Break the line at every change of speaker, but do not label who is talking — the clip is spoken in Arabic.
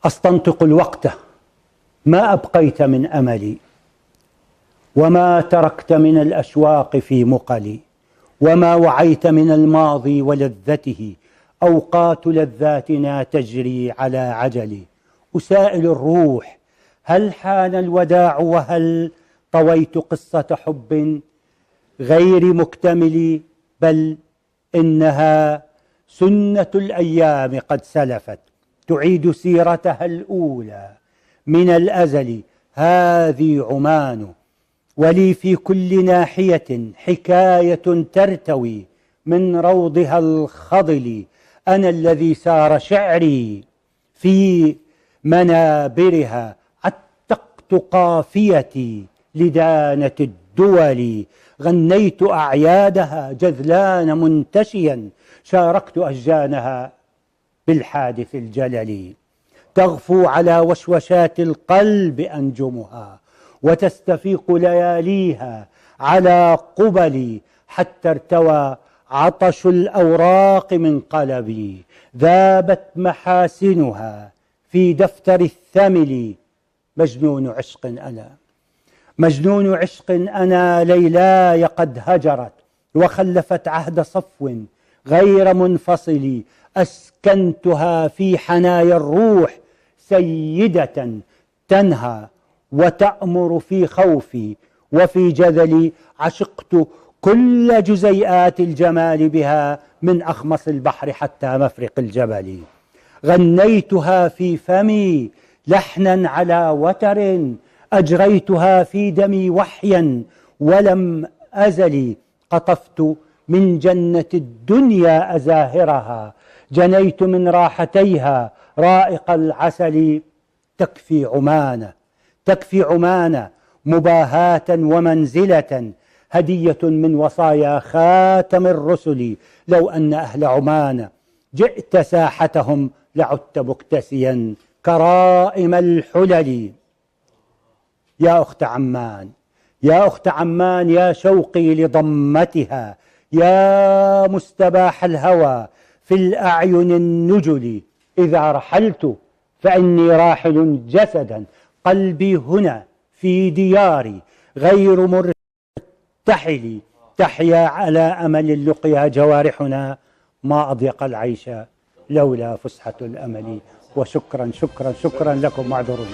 أستنطق الوقت ما أبقيت من أملي، وما تركت من الأشواق في مقلي، وما وعيت من الماضي ولذته، أوقات لذاتنا تجري على عجلي. أسائل الروح هل حان الوداع، وهل طويت قصة حب غير مكتمل؟ بل إنها سنة الأيام قد سلفت، تعيد سيرتها الأولى من الأزل. هذه عمان، ولي في كل ناحية حكاية ترتوي من روضها الخضل. أنا الذي سار شعري في منابرها، عتقت قافيتي لدانة الدول، غنيت أعيادها جذلان منتشيا، شاركت أشجانها بالحادث الجلل. تغفو على وشوشات القلب أنجمها، وتستفيق لياليها على قبلي، حتى ارتوى عطش الأوراق من قلبي، ذابت محاسنها في دفتر الثمل. مجنون عشق أنا، مجنون عشق أنا، ليلاي قد هجرت وخلفت عهد صفو غير منفصل. أسكنتها في حنايا الروح سيدة تنهى وتأمر في خوفي وفي جذلي. عشقت كل جزيئات الجمال بها، من أخمص البحر حتى مفرق الجبل. غنيتها في فمي لحنا على وتر، أجريتها في دمي وحيا ولم أزل. قطفت من جنة الدنيا أزاهرها، جنيت من راحتيها رائق العسل. تكفي عمان، تكفي عمان مباهاة ومنزلة، هدية من وصايا خاتم الرسل. لو أن أهل عمان جئت ساحتهم، لعدت مكتسيا كرائم الحلل. يا أخت عمان، يا أخت عمان، يا شوقي لضمتها، يا مستباح الهوى في الأعين النجل. إذا رحلت فإني راحل جسدا، قلبي هنا في دياري غير مرتحل. تحيا على أمل اللقيا جوارحنا، ما أضيق العيش لولا فسحة الأمل. وشكرا شكرا شكرا لكم، معذرون.